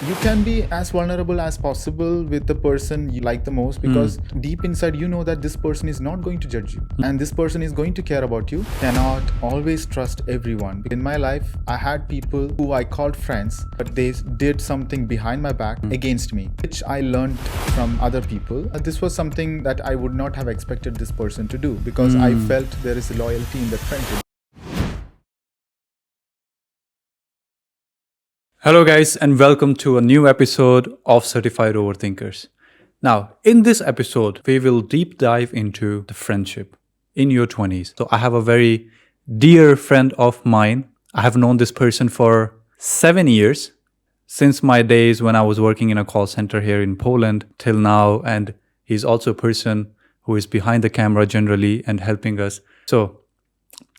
You can be as vulnerable as possible with the person you like the most, because deep inside you know that this person is not going to judge you and this person is going to care about you. Cannot always trust everyone. In my life, I had people who I called friends, but they did something behind my back against me, which I learned from other people. This was something that I would not have expected this person to do, because I felt there is loyalty in that friendship. Hello, guys, and welcome to a new episode of Certified Overthinkers. Now, in this episode, we will deep dive into the friendship in your 20s. So, I have a very dear friend of mine. I have known this person for 7 years, since my days when I was working in a call center here in Poland till now. And he's also a person who is behind the camera generally and helping us. So,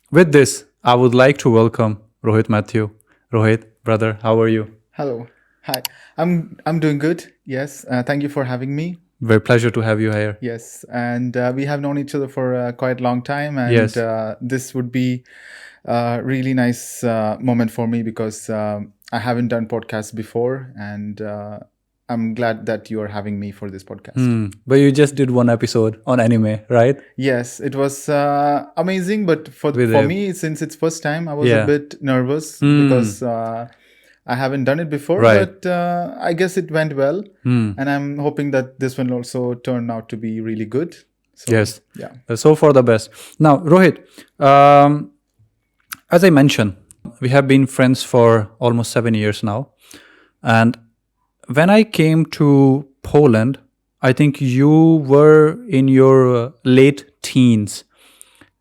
with this, I would like to welcome Rohit Matthew. Rohit, brother, how are you? Hello. Hi. I'm doing good. Yes. Thank you for having me. Very pleasure to have you here. Yes. And we have known each other for quite a long time. And Yes. This would be a really nice moment for me, because I haven't done podcasts before. And I'm glad that you are having me for this podcast. But you just did one episode on anime, right? Yes, it was amazing. But for With me, since it's first time, I was Yeah. a bit nervous because I haven't done it before. Right. But I guess it went well. And I'm hoping that this one also turn out to be really good. So, Yes. Yeah. So far the best. Now, Rohit, as I mentioned, we have been friends for almost 7 years now. And when I came to Poland, I think you were in your late teens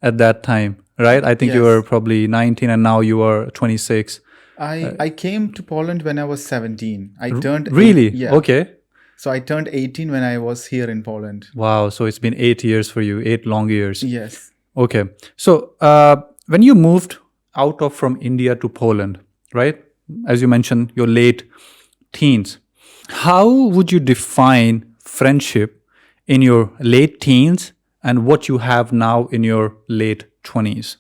at that time, right? I think you Yes. were probably 19 and now you are 26. I came to Poland when I was 17. I turned Really? Yeah. Okay. So I turned 18 when I was here in Poland. Wow. So it's been 8 years for you, 8 long years. Yes. Okay. So when you moved out of from India to Poland, right? As you mentioned, your late teens. How would you define friendship in your late teens and what you have now in your late 20s?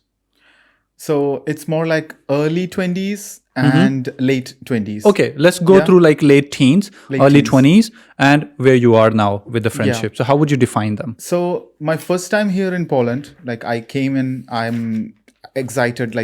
So it's more like early 20s and late 20s. Okay, let's go Yeah. through like late teens, Late early teens. 20s, and where you are now with the friendship. So how would you define them? So my first time here in Poland, like I came in, I'm excited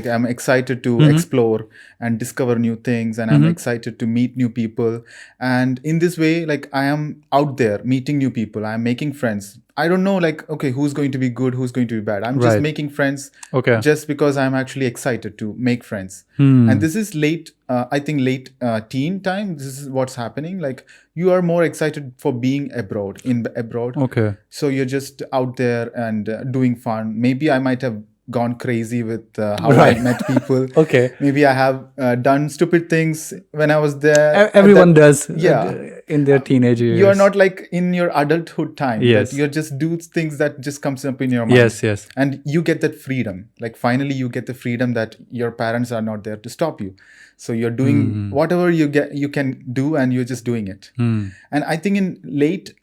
to explore and discover new things, and I'm excited to meet new people. And in this way, like I am out there meeting new people. I'm making friends. I don't know, like, okay, who's going to be good, who's going to be bad. I'm just Right. making friends Okay. just because I'm actually excited to make friends. And this is late, I think late teen time. This is what's happening. Like you are more excited for being abroad. Okay. So you're just out there and doing fun. Maybe I might have gone crazy with how Right. I met people. Okay. Maybe I have done stupid things when I was there. Everyone At that- does Yeah. in their teenage years. You are not like in your adulthood time. Yes. That you just do things that just comes up in your mind. Yes, yes. And you get that freedom. Like finally you get the freedom that your parents are not there to stop you. So you're doing whatever you can do, and you're just doing it. And I think in late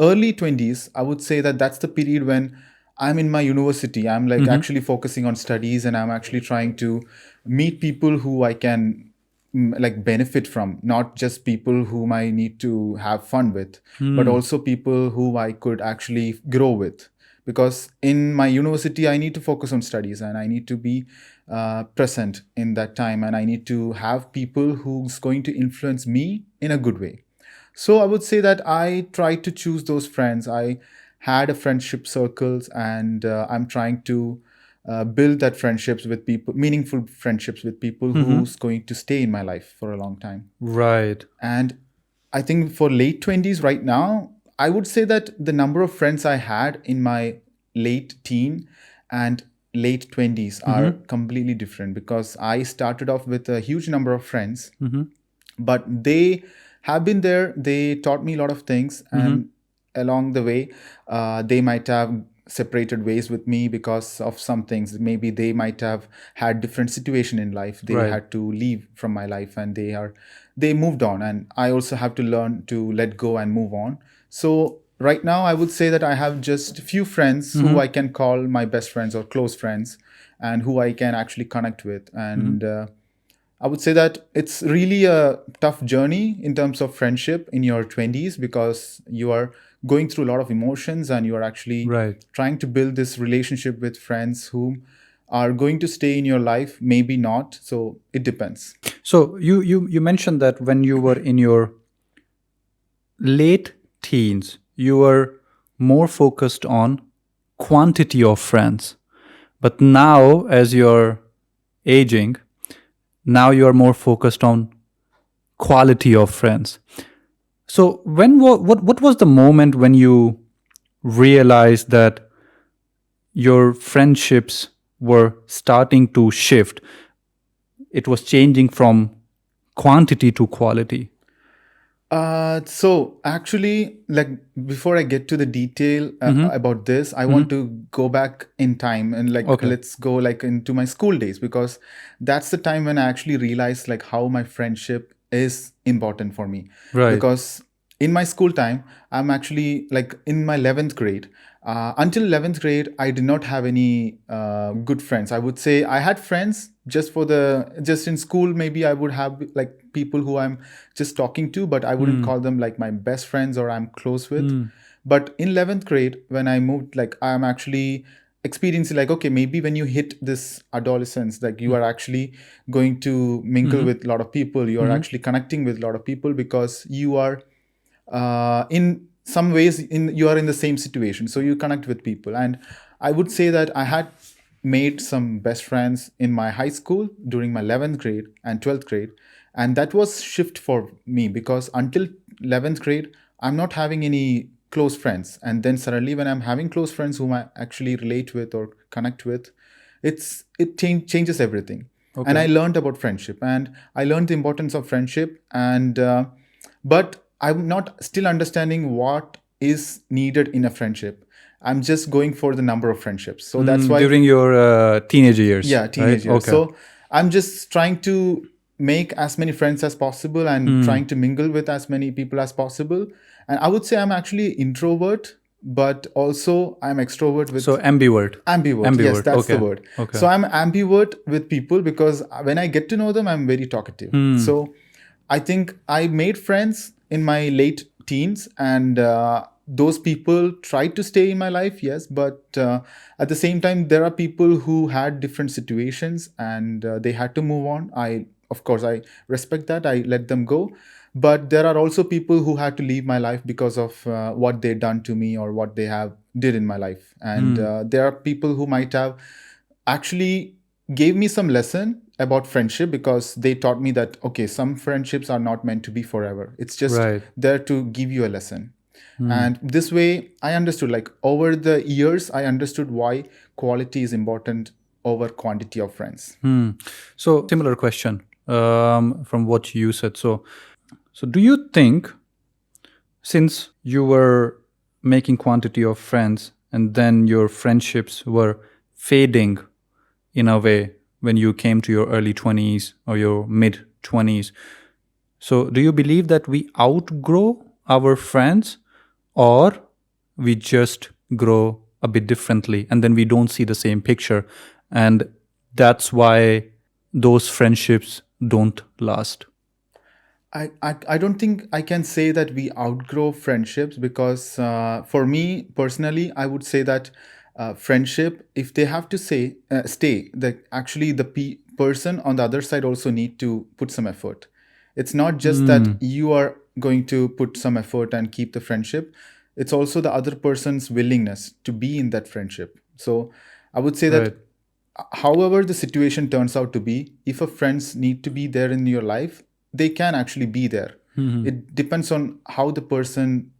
early 20s, I would say that that's the period when I'm in my university. I'm like actually focusing on studies, and I'm actually trying to meet people who I can like benefit from, not just people whom I need to have fun with, but also people who I could actually grow with. Because in my university, I need to focus on studies, and I need to be present in that time, and I need to have people who's going to influence me in a good way. So I would say that I try to choose those friends. I had a friendship circles, and I'm trying to build that friendships with people, meaningful friendships with people who's going to stay in my life for a long time. Right. And I think for late 20s right now, I would say that the number of friends I had in my late teen and late 20s are completely different, because I started off with a huge number of friends, but they have been there. They taught me a lot of things, and along the way, they might have separated ways with me because of some things. Maybe they might have had different situation in life. They Right. had to leave from my life, and they moved on, and I also have to learn to let go and move on. So right now I would say that I have just few friends who I can call my best friends or close friends, and who I can actually connect with. And I would say that it's really a tough journey in terms of friendship in your 20s, because you are going through a lot of emotions and you are actually Right. trying to build this relationship with friends whom are going to stay in your life, maybe not. So it depends. So you mentioned that when you were in your late teens, you were more focused on quantity of friends. But now, as you're aging, now you are more focused on quality of friends. So what was the moment when you realized that your friendships were starting to shift? It was changing from quantity to quality. So actually, like before I get to the detail about this, I want to go back in time and like Okay. let's go like into my school days, because that's the time when I actually realized like how my friendship is important for me. Right. Because in my school time, I'm actually like in my 11th grade. Until 11th grade, I did not have any good friends. I would say I had friends just in school. Maybe I would have like people who I'm just talking to, but I wouldn't call them like my best friends or I'm close with. But in 11th grade, when I moved, like I'm actually experiencing like, okay, maybe when you hit this adolescence, like you are actually going to mingle with a lot of people. You are actually connecting with a lot of people because you are in some ways you are in the same situation, so you connect with people. And I would say that I had made some best friends in my high school during my 11th grade and 12th grade, and that was shift for me, because until 11th grade I'm not having any close friends, and then suddenly when I'm having close friends whom I actually relate with or connect with, changes everything. And I learned about friendship, and I learned the importance of friendship, and but I'm not still understanding what is needed in a friendship. I'm just going for the number of friendships. So that's why, During your teenage years, yeah, right? teenage years. Okay. So I'm just trying to make as many friends as possible and trying to mingle with as many people as possible. And I would say I'm actually introvert, but also I'm extrovert with So ambivert. ambivert. Yes, that's the Okay. word. Okay. So I'm ambivert with people because when I get to know them, I'm very talkative. So I think I made friends in my late teens, and those people tried to stay in my life, yes, but at the same time, there are people who had different situations and they had to move on. Of course, I respect that. I let them go. But there are also people who had to leave my life because of what they done to me or what they have did in my life. And there are people who might have actually gave me some lesson about friendship, because they taught me that okay, some friendships are not meant to be forever. It's just Right. there to give you a lesson. And this way I understood, like over the years I understood why quality is important over quantity of friends. So similar question from what you said. So do you think, since you were making quantity of friends and then your friendships were fading in a way when you came to your early 20s or your mid 20s, so do you believe that we outgrow our friends, or we just grow a bit differently and then we don't see the same picture, and that's why those friendships don't last? I don't think I can say that we outgrow friendships, because for me personally, I would say that friendship, if they have to stay, that actually the person on the other side also need to put some effort. It's not just that you are going to put some effort and keep the friendship. It's also the other person's willingness to be in that friendship. So I would say Right. that however the situation turns out to be, if a friends need to be there in your life, they can actually be there. It depends on how the person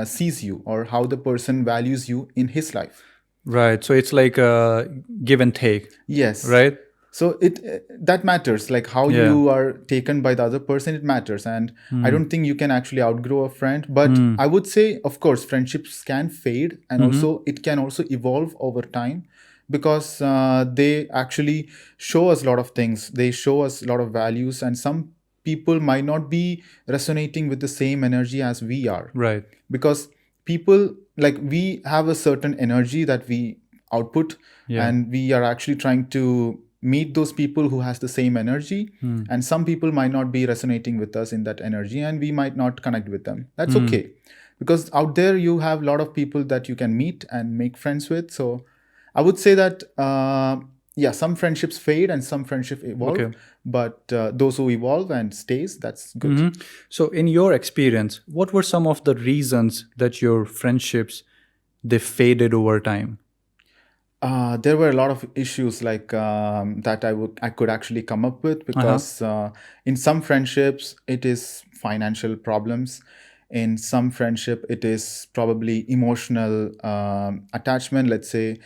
sees you or how the person values you in his life. Right. So it's like a give and take, Yes. right? So it that matters, like how Yeah. you are taken by the other person, it matters. And I don't think you can actually outgrow a friend, but I would say of course friendships can fade, and also it can also evolve over time, because they actually show us a lot of things. They show us a lot of values, and some people might not be resonating with the same energy as we are, Right. because people, like we have a certain energy that we output, Yeah. and we are actually trying to meet those people who has the same energy, and some people might not be resonating with us in that energy, and we might not connect with them. That's okay, because out there you have a lot of people that you can meet and make friends with. So I would say that yeah, some friendships fade and some friendship evolve. Okay. But those who evolve and stays, that's good. So in your experience, what were some of the reasons that your friendships they faded over time? There were a lot of issues like that I could actually come up with, because in some friendships it is financial problems. In some friendship it is probably emotional attachment. Let's say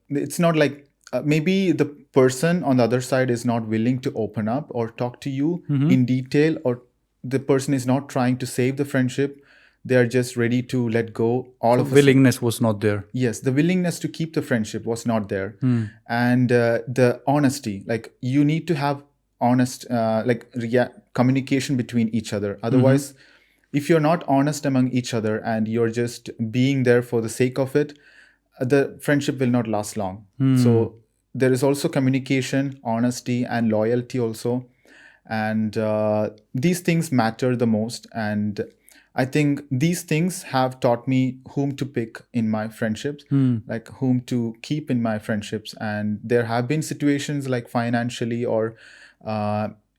it's not like maybe the person on the other side is not willing to open up or talk to you in detail, or the person is not trying to save the friendship. They are just ready to let go all of a sudden. Willingness was not there. Yes, the willingness to keep the friendship was not there. And the honesty, like you need to have honest communication between each other. Otherwise, if you're not honest among each other and you're just being there for the sake of it, the friendship will not last long. So there is also communication, honesty, and loyalty also. And these things matter the most. And I think these things have taught me whom to pick in my friendships, like whom to keep in my friendships. And there have been situations like financially or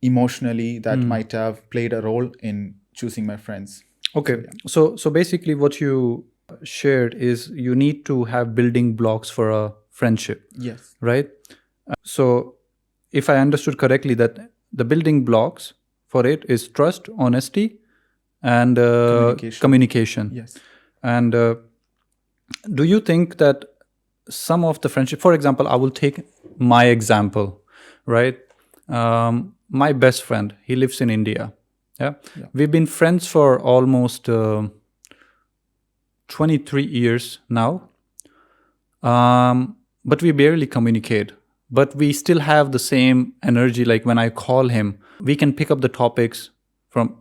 emotionally that might have played a role in choosing my friends. Okay. So basically what you shared is you need to have building blocks for a friendship. Yes. Right? So if I understood correctly, that the building blocks for it is trust, honesty, and communication. Yes. And do you think that some of the friendship, for example, I will take my example, right? My best friend, he lives in India. Yeah. We've been friends for almost 23 years now. But we barely communicate. But we still have the same energy. Like when I call him, we can pick up the topics from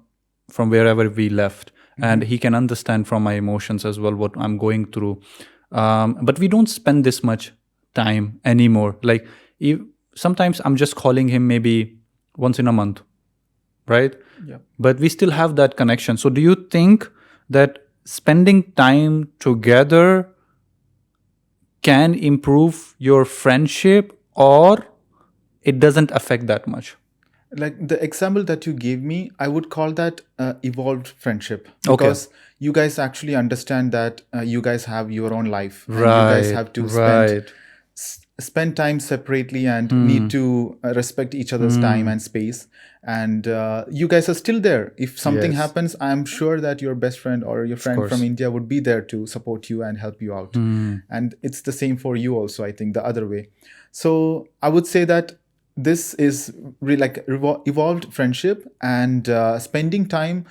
wherever we left, and he can understand from my emotions as well what I'm going through. But we don't spend this much time anymore. Like sometimes I'm just calling him maybe once in a month, right? Yeah. But we still have that connection. So do you think that spending time together can improve your friendship, or it doesn't affect that much? Like the example that you gave me, I would call that evolved friendship, because you guys actually understand that you guys have your own life, and you guys have to spend time separately and need to respect each other's time and space. And you guys are still there. If something happens, I'm sure that your best friend or your friend from India would be there to support you and help you out. And it's the same for you also, I think, the other way. So I would say that this is really like evolved friendship, and spending time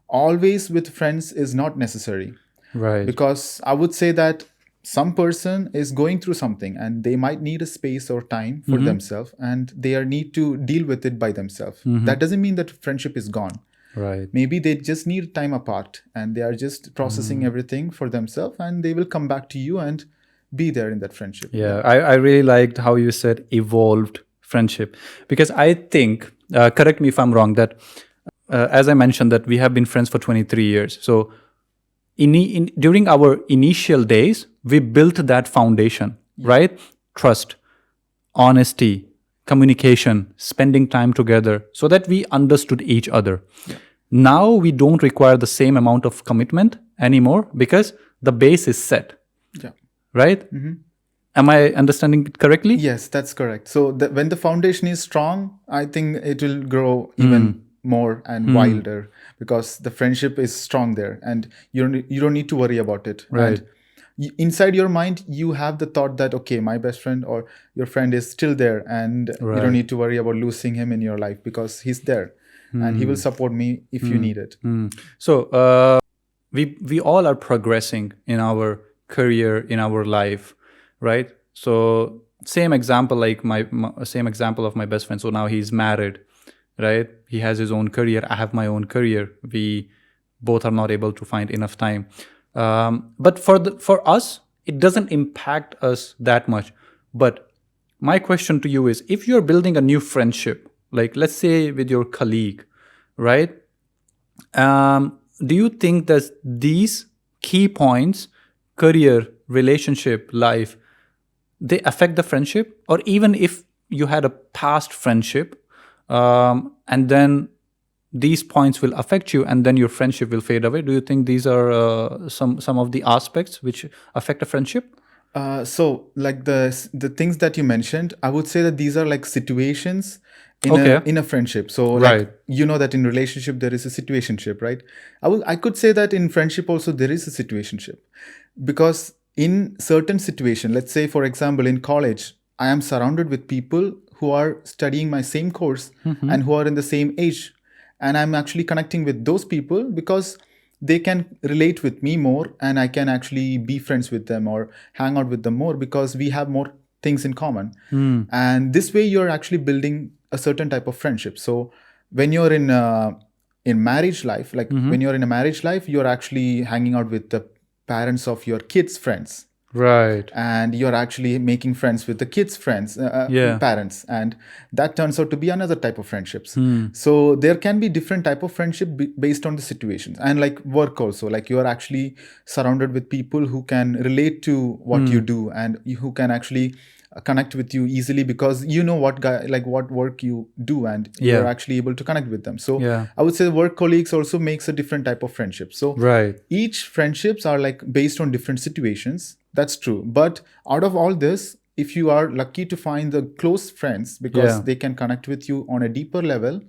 always with friends is not necessary. Right. Because I would say that some person is going through something and they might need a space or time for themselves, and they need to deal with it by themselves. That doesn't mean that friendship is gone. Right. Maybe they just need time apart and they are just processing everything for themselves, and they will come back to you and be there in that friendship. Yeah, I really liked how you said evolved friendship, because I think, correct me if I'm wrong, that as I mentioned that we have been friends for 23 years. So during our initial days, we built that foundation, right? Trust, honesty, communication, spending time together, so that we understood each other. Yeah. Now we don't require the same amount of commitment anymore because the base is set. Yeah. Right? Am I understanding it correctly? Yes, that's correct. So when the foundation is strong, I think it will grow even more and wilder, because the friendship is strong there, and you don't need to worry about it. Right. And inside your mind, you have the thought that, okay, my best friend or your friend is still there, and you don't need to worry about losing him in your life, because he's there and he will support me if you need it. So we all are progressing in our career, in our life, right? So same example, like my same example of my best friend. So now he's married, right? He has his own career. I have my own career. We both are not able to find enough time. But for us, it doesn't impact us that much. But my question to you is, if you're building a new friendship, like let's say with your colleague, right? Do you think that these key points, career, relationship, life, they affect the friendship? Or even if you had a past friendship, and then these points will affect you and then your friendship will fade away, do you think these are some of the aspects which affect a friendship? So like the things that you mentioned, I would say that these are like situations in Okay. a friendship. So Right. like, you know that in relationship there is a situationship, right? I could say that in friendship also there is a situationship, because in certain situation, let's say for example in college, I am surrounded with people who are studying my same course and who are in the same age, and I'm actually connecting with those people because they can relate with me more, and I can actually be friends with them or hang out with them more because we have more things in common. And this way you're actually building a certain type of friendship. So when you're in marriage life, like when you're in a marriage life, you're actually hanging out with the parents of your kids' friends, Right. and you're actually making friends with the kids' friends, Yeah. parents, and that turns out to be another type of friendships. So there can be different type of friendship based on the situations. And like work also, like you are actually surrounded with people who can relate to what you do, and who can actually connect with you easily because you know what work you do, and you're actually able to connect with them. So Yeah. I would say work colleagues also makes a different type of friendship. So Right. each friendships are like based on different situations. That's true. But out of all this, if you are lucky to find the close friends because they can connect with you on a deeper level,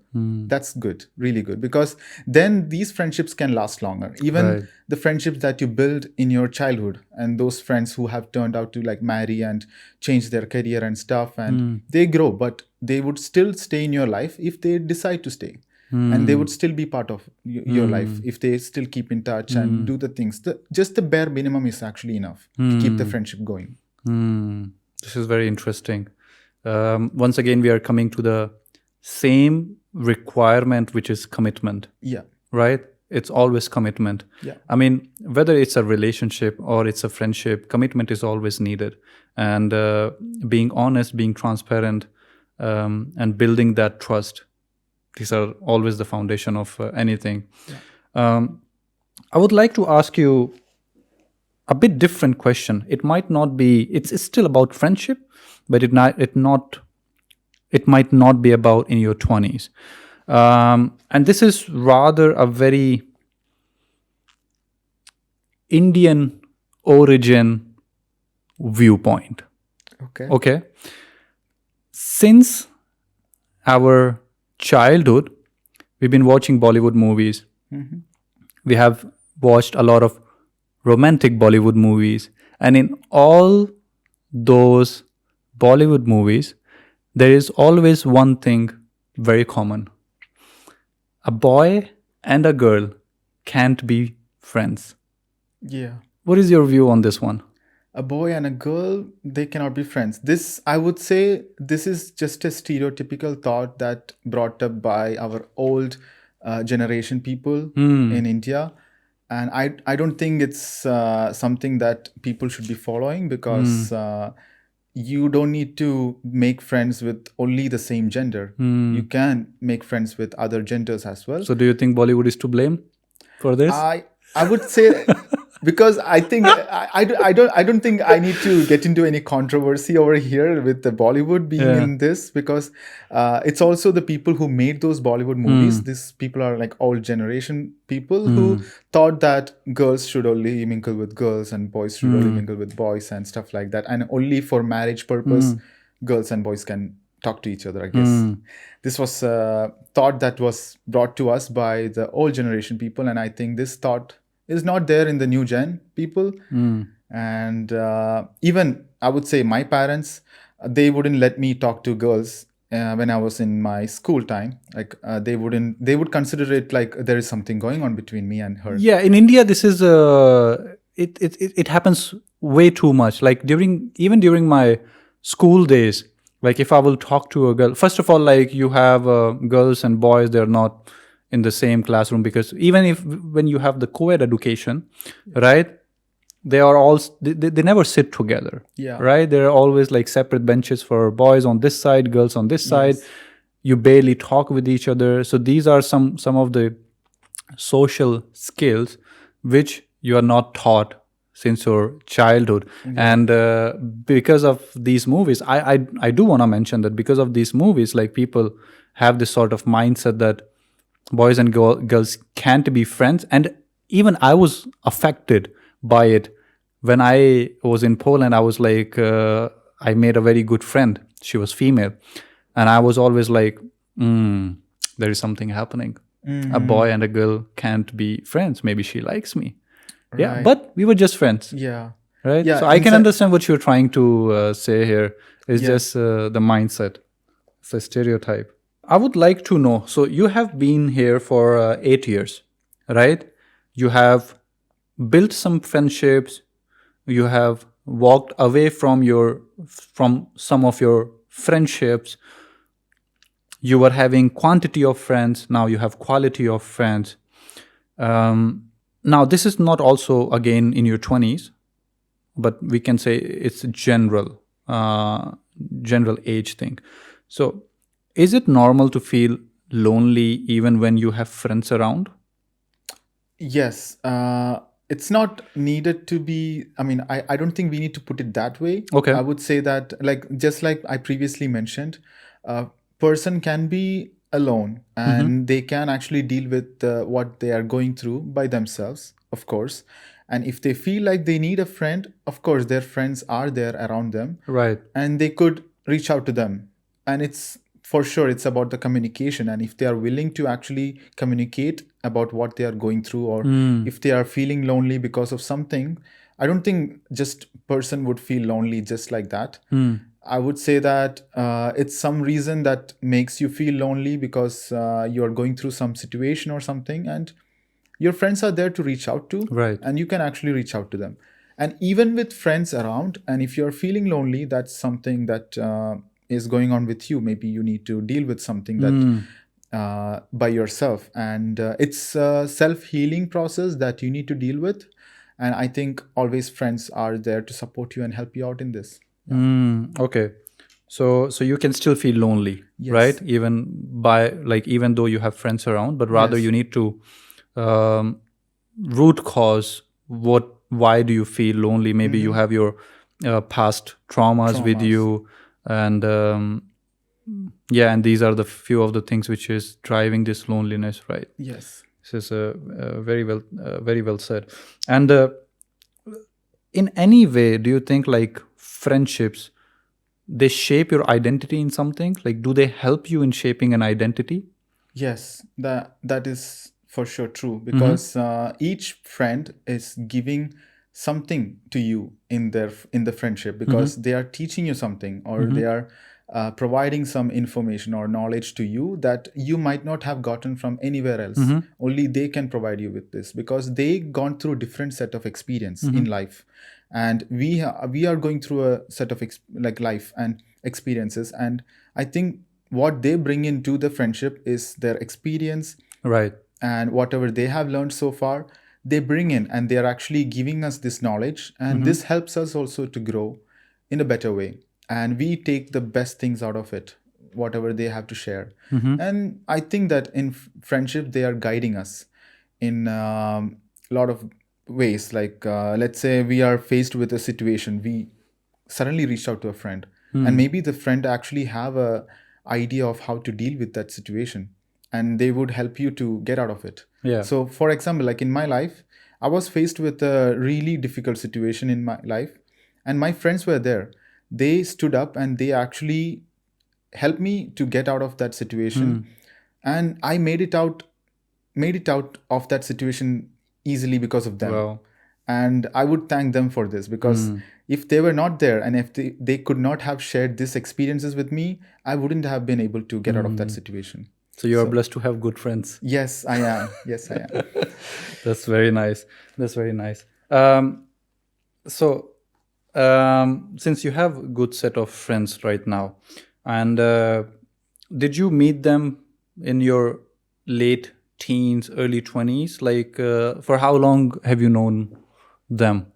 that's good, really good, because then these friendships can last longer. Even the friendships that you build in your childhood, and those friends who have turned out to like marry and change their career and stuff, and they grow, but they would still stay in your life if they decide to stay. And they would still be part of your life if they still keep in touch and do the things. Just the bare minimum is actually enough to keep the friendship going. This is very interesting. Once again, we are coming to the same requirement, which is commitment. Yeah. Right? It's always commitment. Yeah. I mean, whether it's a relationship or it's a friendship, commitment is always needed. And being honest, being transparent, and building that trust, these are always the foundation of anything. Yeah. I would like to ask you a bit different question. It might not be, it's still about friendship, but it might not be about in your 20s. And this is rather a very Indian origin viewpoint. Okay. Since our childhood, we've been watching Bollywood movies. We have watched a lot of romantic Bollywood movies. And in all those Bollywood movies, there is always one thing very common. A boy and a girl can't be friends. Yeah. What is your view on this one? A boy and a girl, they cannot be friends. This, I would say, this is just a stereotypical thought that brought up by our old generation people in India. And I don't think it's something that people should be following, because you don't need to make friends with only the same gender. You can make friends with other genders as well. So do you think Bollywood is to blame for this? I would say... Because I think I don't think I need to get into any controversy over here with the Bollywood being in this, because it's also the people who made those Bollywood movies. These people are like old generation people who thought that girls should only mingle with girls and boys should only mingle with boys and stuff like that, and only for marriage purpose girls and boys can talk to each other, I guess. This was a thought that was brought to us by the old generation people, and I think this thought is not there in the new gen people. And even I would say my parents, they wouldn't let me talk to girls when I was in my school time. Like they would consider it like there is something going on between me and her. Yeah, in India this is it happens way too much. Like during my school days, like if I will talk to a girl, first of all, like you have girls and boys, they're not in the same classroom, because even when you have the co-ed education, right, they are all they never sit together. Yeah. Right, there are always like separate benches for boys on this side, girls on this side. Yes. You barely talk with each other. So these are some of the social skills which you are not taught since your childhood. And because of these movies, I do want to mention that because of these movies, like, people have this sort of mindset that boys and girls can't be friends. And even I was affected by it. When I was in Poland, I was like, I made a very good friend. She was female. And I was always like, there is something happening. A boy and a girl can't be friends. Maybe she likes me. Yeah, Right. but we were just friends. Yeah. Right? Yeah, So I can inside- understand what you're trying to say here. It's Yes. just the mindset. It's a stereotype. I would like to know, so you have been here for 8 years, right? You have built some friendships. You have walked away from some of your friendships. You were having quantity of friends. Now you have quality of friends. Now this is not also again in your 20s, but we can say it's a general age thing. So is it normal to feel lonely even when you have friends around? Yes. It's not needed to be. I mean, I don't think we need to put it that way. Okay. I would say that, like, just like I previously mentioned, a person can be alone and they can actually deal with what they are going through by themselves, of course. And if they feel like they need a friend, of course, their friends are there around them. Right. And they could reach out to them. And it's for sure, it's about the communication. And if they are willing to actually communicate about what they are going through, or if they are feeling lonely because of something, I don't think just person would feel lonely just like that. I would say that it's some reason that makes you feel lonely because you are going through some situation or something, and your friends are there to reach out to. Right. And you can actually reach out to them. And even with friends around, and if you're feeling lonely, that's something that is going on with you. Maybe you need to deal with something that by yourself. And it's a self-healing process that you need to deal with. And I think always friends are there to support you and help you out in this. Okay. So you can still feel lonely, Yes. right? Even though you have friends around, but rather Yes. you need to root cause why do you feel lonely? Maybe you have your past traumas with you, and and these are the few of the things which is driving this loneliness, right? Yes. This is very well said. And in any way, do you think like friendships, they shape your identity in something? Like, do they help you in shaping an identity? Yes, that is for sure true, because each friend is giving something to you in the friendship, because they are teaching you something, or they are providing some information or knowledge to you that you might not have gotten from anywhere else. Only they can provide you with this, because they gone through different set of experience in life, and we are going through a set of life and experiences. And I think what they bring into the friendship is their experience, Right. and whatever they have learned so far, they bring in, and they are actually giving us this knowledge, and this helps us also to grow in a better way, and we take the best things out of it, whatever they have to share. And I think that in friendship, they are guiding us in a lot of ways. Like, let's say we are faced with a situation, we suddenly reached out to a friend, and maybe the friend actually have a idea of how to deal with that situation, and they would help you to get out of it. Yeah. So for example, like in my life, I was faced with a really difficult situation in my life, and my friends were there. They stood up and they actually helped me to get out of that situation. And I made it out of that situation easily because of them. Wow. And I would thank them for this, because if they were not there, and if they could not have shared these experiences with me, I wouldn't have been able to get out of that situation. So you are blessed to have good friends. Yes, I am. Yes, I am. That's very nice. That's very nice. So since you have a good set of friends right now, and did you meet them in your late teens, early 20s? Like, for how long have you known them?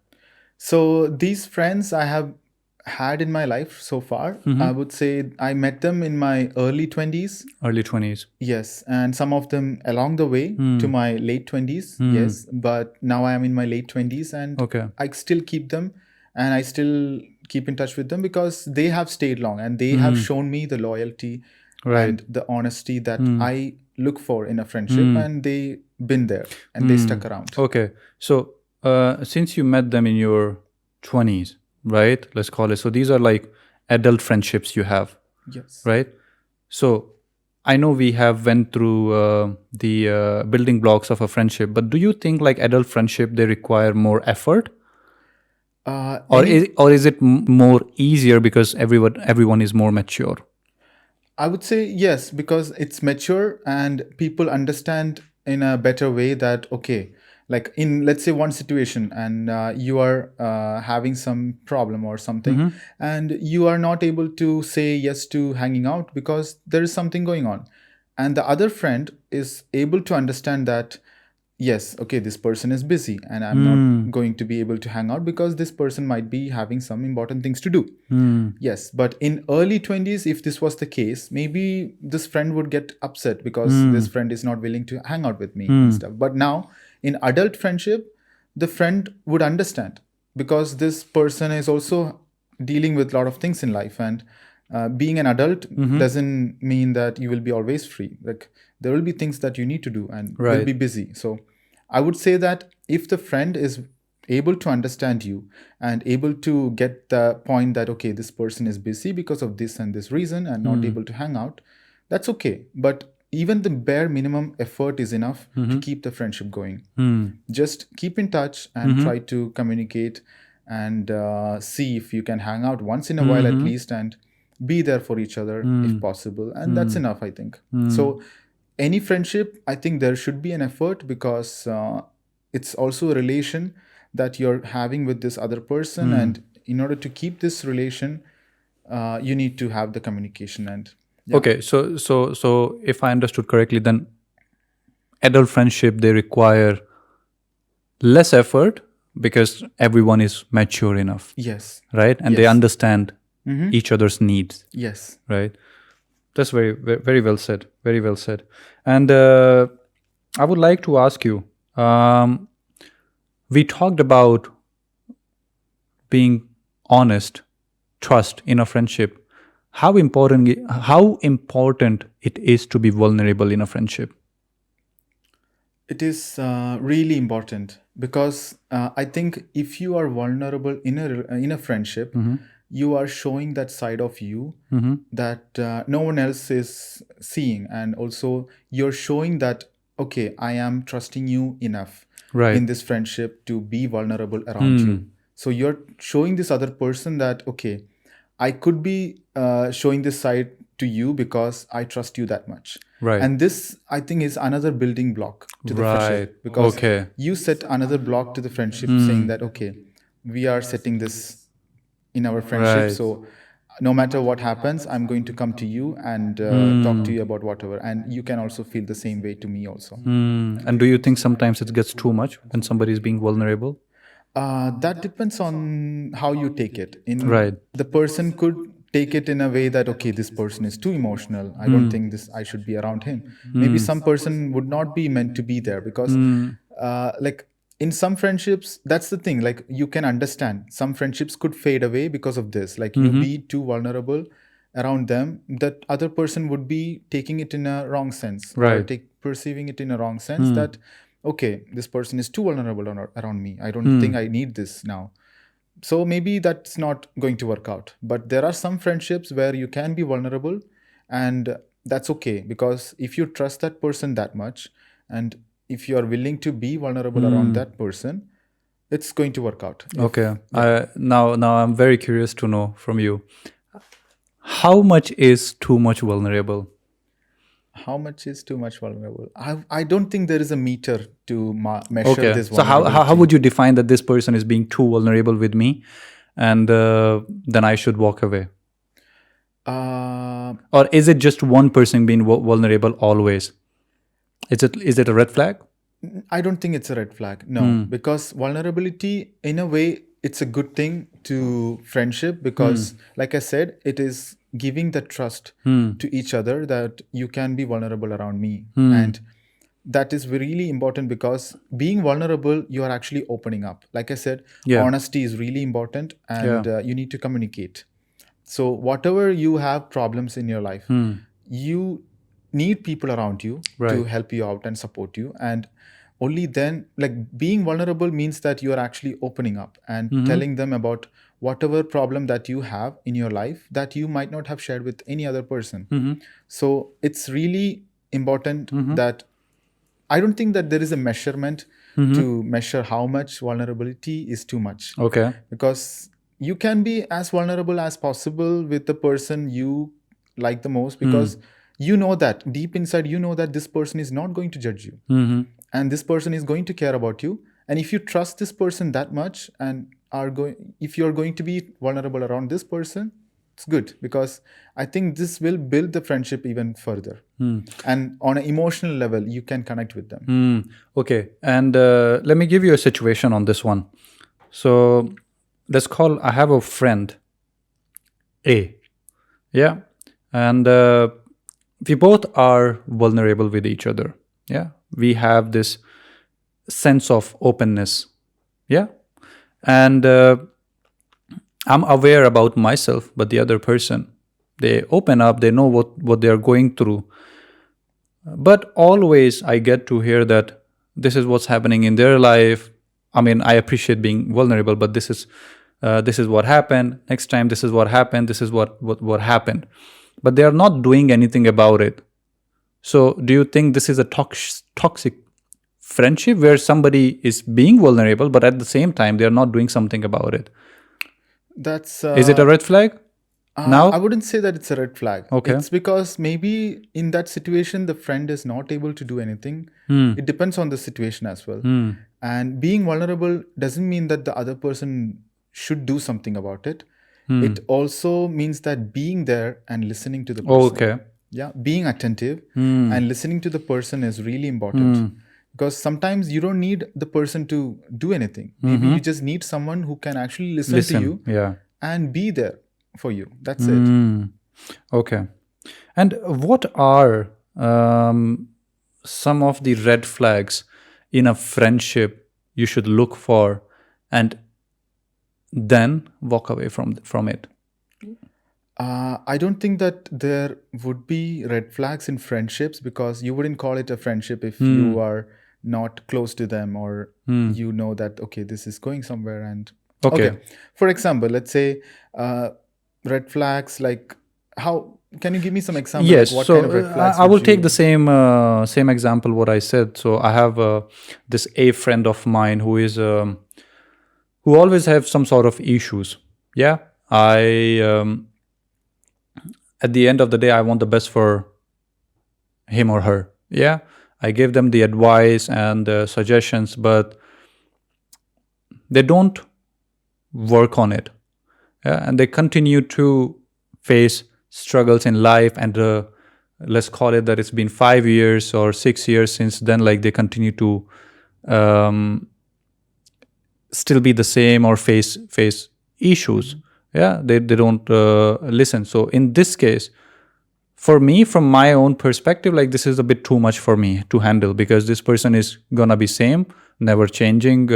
So these friends I have had in my life so far, I would say I met them in my early 20s. Early 20s. Yes, and some of them along the way to my late 20s. Yes, but now I am in my late 20s and Okay. I still keep them and I still keep in touch with them because they have stayed long and they have shown me the loyalty Right. and the honesty that I look for in a friendship, and they been there and they stuck around. Okay. So, since you met them in your 20s, right? Let's call it. So, these are like adult friendships you have, Yes. right? So, I know we have went through the building blocks of a friendship, but do you think like adult friendship they require more effort, or is it more easier because everyone is more mature? I would say yes, because it's mature and people understand in a better way that, okay, like in, let's say, one situation and you are having some problem or something, and you are not able to say yes to hanging out because there is something going on. And the other friend is able to understand that, yes, okay, this person is busy and I'm not going to be able to hang out because this person might be having some important things to do. Yes, but in early 20s, if this was the case, maybe this friend would get upset because this friend is not willing to hang out with me and stuff. But now in adult friendship, the friend would understand because this person is also dealing with a lot of things in life, and being an adult doesn't mean that you will be always free. Like there will be things that you need to do and will be busy. So I would say that if the friend is able to understand you and able to get the point that, okay, this person is busy because of this and this reason and not able to hang out, that's okay. But even the bare minimum effort is enough to keep the friendship going. Just keep in touch and try to communicate and see if you can hang out once in a while at least and be there for each other if possible. And that's enough, I think. So any friendship, I think there should be an effort because it's also a relation that you're having with this other person. And in order to keep this relation, you need to have the communication. And Okay, so if I understood correctly, then adult friendship they require less effort because everyone is mature enough, yes, right? And they understand each other's needs, yes, right? That's very well said. Very well said. And I would like to ask you. We talked about being honest, trust in a friendship. How important it is to be vulnerable in a friendship? it is really important because I think if you are vulnerable in a friendship, you are showing that side of you that no one else is seeing, and also you're showing that, okay, I am trusting you enough in this friendship to be vulnerable around you. So you're showing this other person that, okay, I could be showing this side to you because I trust you that much. Right. And this, I think, is another building block to the friendship, because you set another block to the friendship saying that, okay, we are setting this in our friendship. So no matter what happens, I'm going to come to you and talk to you about whatever. And you can also feel the same way to me also. And do you think sometimes it gets too much when somebody is being vulnerable? That depends on how you take it. Right. The person could take it in a way that, okay, this person is too emotional. I don't think I should be around him. Maybe some person would not be meant to be there because, like in some friendships, that's the thing. Like you can understand some friendships could fade away because of this. Like you be too vulnerable around them, that other person would be taking it in a wrong sense, or perceiving it in a wrong sense that, okay, this person is too vulnerable around me. I don't think I need this now. So maybe that's not going to work out. But there are some friendships where you can be vulnerable, and that's okay, because if you trust that person that much, and if you are willing to be vulnerable around that person, it's going to work out. Okay. Now I'm very curious to know from you, how much is too much vulnerable? How much is too much vulnerable? I don't think there is a meter to measure this vulnerability. So how would you define that this person is being too vulnerable with me, and then I should walk away? Or is it just one person being vulnerable always? Is it a red flag? I don't think it's a red flag. No, because vulnerability, in a way, it's a good thing to friendship because, like I said, it is giving the trust to each other that you can be vulnerable around me. And that is really important because being vulnerable, you are actually opening up. Like I said, Yeah. honesty is really important, and Yeah. you need to communicate. So, whatever you have problems in your life, you need people around you to Right. help you out and support you. And only then, like being vulnerable means that you are actually opening up and telling them about whatever problem that you have in your life that you might not have shared with any other person. So, it's really important that I don't think that there is a measurement to measure how much vulnerability is too much. Okay. Because you can be as vulnerable as possible with the person you like the most because you know that deep inside you know that this person is not going to judge you and this person is going to care about you. And if you trust this person that much and if you're going to be vulnerable around this person, it's good because I think this will build the friendship even further. And on an emotional level, you can connect with them. Okay. And let me give you a situation on this one. So I have a friend, A. Yeah. And we both are vulnerable with each other. Yeah. We have this sense of openness. Yeah. And I'm aware about myself, but the other person, they open up, they know what they're going through. But always I get to hear that this is what's happening in their life. I mean, I appreciate being vulnerable, but this is what happened. Next time, this is what happened. This is what happened. But they are not doing anything about it. So do you think this is a toxic friendship where somebody is being vulnerable, but at the same time, they're not doing something about it? Is it a red flag? Now? I wouldn't say that it's a red flag. Okay. It's because maybe in that situation, the friend is not able to do anything. It depends on the situation as well. And being vulnerable doesn't mean that the other person should do something about it. It also means that being there and listening to the person. Okay. Yeah, being attentive and listening to the person is really important. Because sometimes you don't need the person to do anything. Maybe you just need someone who can actually listen to you Yeah. and be there for you. That's it. Okay. And what are some of the red flags in a friendship you should look for and then walk away from it? I don't think that there would be red flags in friendships because you wouldn't call it a friendship if you are not close to them or you know that, okay, this is going somewhere. And Okay. For example, let's say red flags, like how can you give me some examples? Yes. Like what So kind of red flags I will would take you- the same example what I said. So I have this A friend of mine who is who always have some sort of issues. Yeah. At the end of the day, I want the best for him or her. Yeah. I give them the advice and suggestions, but they don't work on it. Yeah? And they continue to face struggles in life. And let's call it that it's been 5 years or 6 years since then, like they continue to still be the same or face issues. Yeah, they don't listen. So in this case, for me, from my own perspective, like this is a bit too much for me to handle because this person is gonna be same, never changing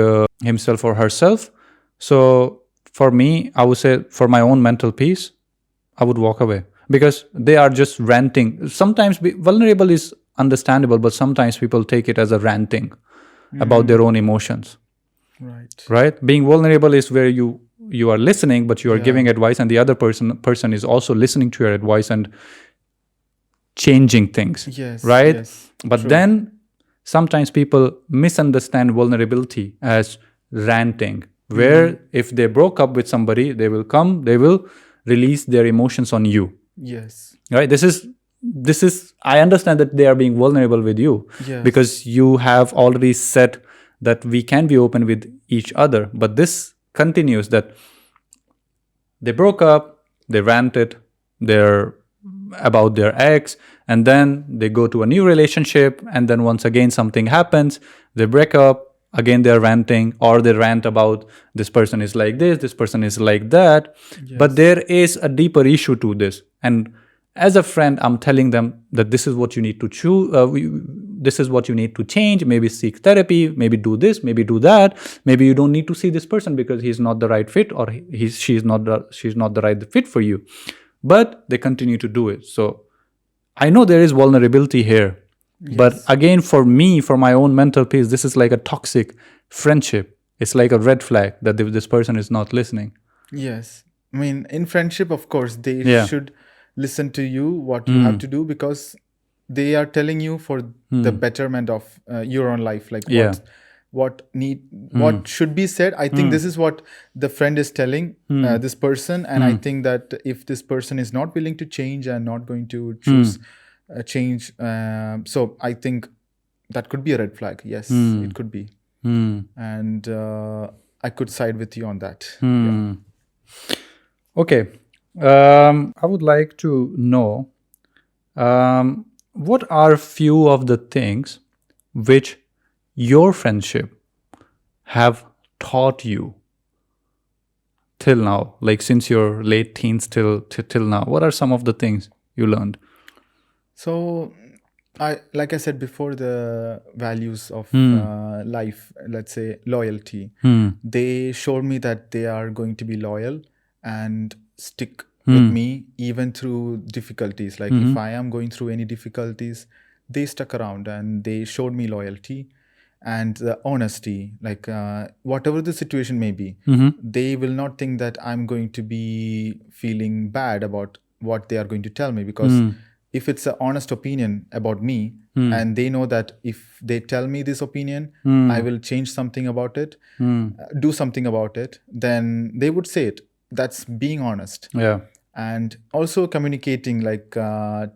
himself or herself. So for me, I would say for my own mental peace, I would walk away because they are just ranting. Sometimes vulnerable is understandable, but sometimes people take it as a ranting about their own emotions. Right? Being vulnerable is where you are listening, but you are giving advice, and the other person is also listening to your advice and changing things. Yes. Right? Yes, but true. then sometimes people misunderstand vulnerability as ranting, where if they broke up with somebody, they will release their emotions on you. Yes. Right? This is I understand that they are being vulnerable with you because you have already said that we can be open with each other, but this continues that they broke up, they ranted about their ex, and then they go to a new relationship, and then once again something happens, they break up, again they're ranting, or they rant about this person is like this person is like that. But there is a deeper issue to this, and as a friend I'm telling them that this is what you need to choose, this is what you need to change, maybe seek therapy, maybe do this, maybe do that, maybe you don't need to see this person because he's not the right fit, or she's not the right fit for you. But they continue to do it. So I know there is vulnerability here. But again, for me, for my own mental peace, this is like a toxic friendship. It's like a red flag that this person is not listening. Yes. I mean, in friendship, of course, they should listen to you, what you have to do, because they are telling you for the betterment of your own life, like what should be said. I think this is what the friend is telling this person, and I think that if this person is not willing to change and not going to choose change, so I think that could be a red flag. Yes, it could be. And I could side with you on that. Okay. I would like to know what are few of the things which your friendship have taught you till now, like since your late teens till now? What are some of the things you learned? So, like I said before, the values of life, let's say loyalty, they showed me that they are going to be loyal and stick with me even through difficulties. Like if I am going through any difficulties, they stuck around and they showed me loyalty and the honesty. Like whatever the situation may be, they will not think that I'm going to be feeling bad about what they are going to tell me, because if it's an honest opinion about me and they know that if they tell me this opinion, I will change something about it, do something about it, then they would say it. That's being honest. And also communicating, like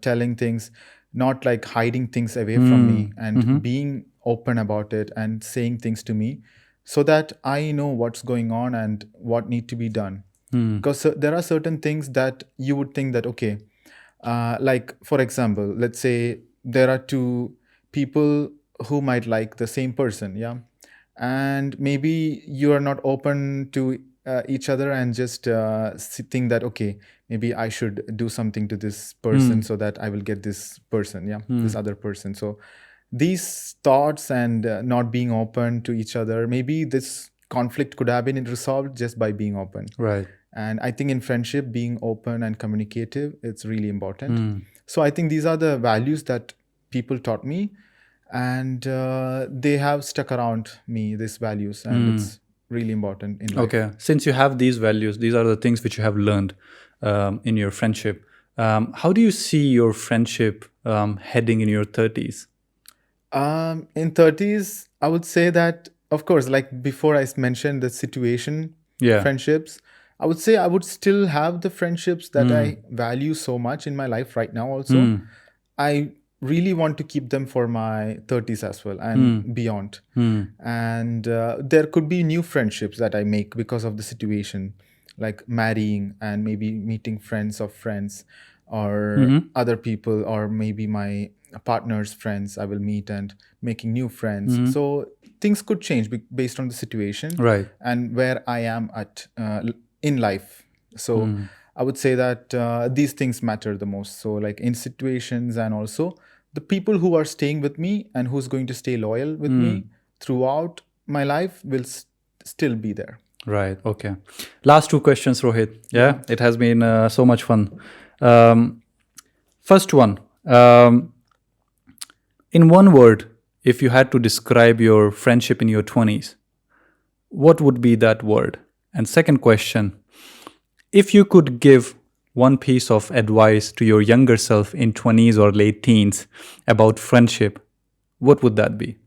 telling things, not like hiding things away from me, and being open about it and saying things to me so that I know what's going on and what need to be done. Because there are certain things that you would think that, okay, like for example, let's say there are two people who might like the same person, and maybe you are not open to each other and just think that, okay, maybe I should do something to this person so that I will get this person, this other person. So these thoughts and not being open to each other, maybe this conflict could have been resolved just by being open. Right. And I think in friendship, being open and communicative, it's really important. So I think these are the values that people taught me, and they have stuck around me, these values, and it's really important in life. Okay. Since you have these values, these are the things which you have learned in your friendship. How do you see your friendship heading in your 30s? In 30s, I would say that, of course, like before I mentioned the situation, friendships, I would say I would still have the friendships that I value so much in my life right now also. I really want to keep them for my 30s as well and beyond. And there could be new friendships that I make because of the situation, like marrying and maybe meeting friends of friends, or other people, or maybe my partner's friends I will meet and making new friends. So things could change based on the situation, Right. and where I am at in life. So I would say that these things matter the most. So like in situations, and also the people who are staying with me and who's going to stay loyal with me throughout my life will still be there. Right. Okay. Last two questions, Rohit. Yeah. It has been so much fun. First one. In one word, if you had to describe your friendship in your 20s, what would be that word? And second question, if you could give one piece of advice to your younger self in 20s or late teens about friendship, what would that be?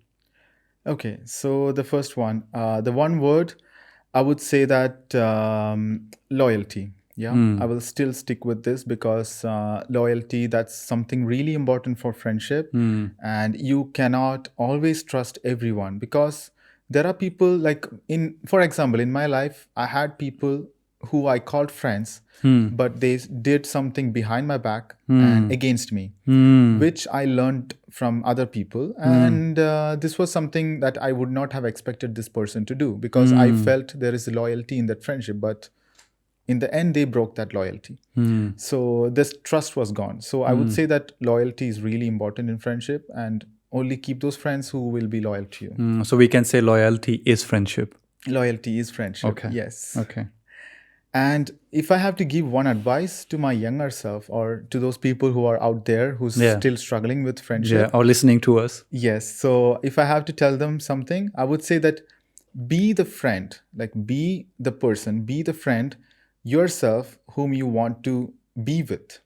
Okay, so the first one, the one word, I would say that loyalty. I will still stick with this because loyalty, that's something really important for friendship. And you cannot always trust everyone, because there are people like for example, in my life, I had people who I called friends, but they did something behind my back and against me, which I learned from other people. And this was something that I would not have expected this person to do, because I felt there is loyalty in that friendship, but in the end, they broke that loyalty. So this trust was gone. So I would say that loyalty is really important in friendship, and only keep those friends who will be loyal to you. So we can say loyalty is friendship. Loyalty is friendship. Okay. Yes. Okay. And if I have to give one advice to my younger self, or to those people who are out there who's still struggling with friendship, or listening to us. Yes. So if I have to tell them something, I would say that be the friend, like be the person, be the friend yourself whom you want to be with.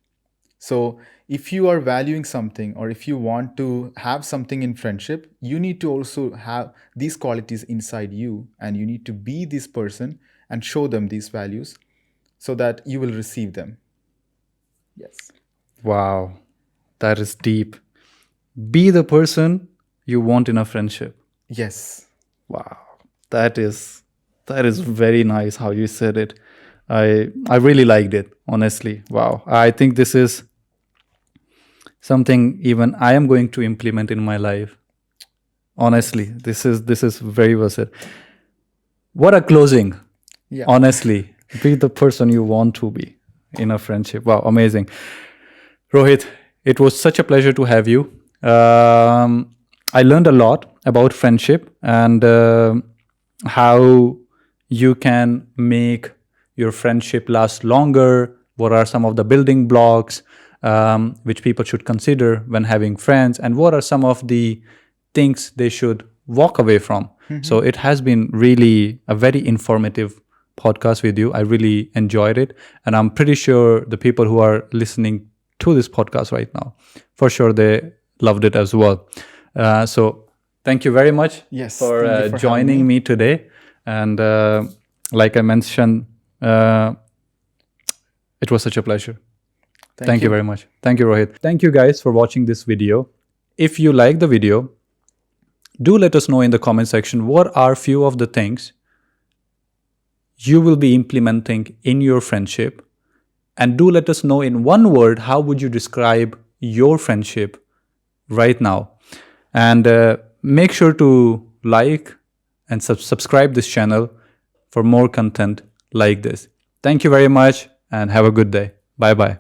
So if you are valuing something, or if you want to have something in friendship, you need to also have these qualities inside you, and you need to be this person and show them these values so that you will receive them. Yes. Wow, that is deep. Be the person you want in a friendship. Yes. Wow, that is very nice how you said it. I really liked it, honestly. Wow, I think this is something even I am going to implement in my life. Honestly, this is very versatile. What a closing. Yeah. Honestly, be the person you want to be in a friendship. Wow, amazing. Rohit, it was such a pleasure to have you. I learned a lot about friendship and how you can make your friendship last longer. What are some of the building blocks which people should consider when having friends, and what are some of the things they should walk away from? So it has been really a very informative podcast with you. I really enjoyed it, and I'm pretty sure the people who are listening to this podcast right now, for sure they loved it as well. So thank you very much for joining me today. And like I mentioned, it was such a pleasure. Thank you very much. Thank you, Rohit. Thank you guys for watching this video. If you like the video, do let us know in the comment section what are few of the things you will be implementing in your friendship. And do let us know in one word, how would you describe your friendship right now? And make sure to like and subscribe this channel for more content like this. Thank you very much and have a good day. Bye-bye.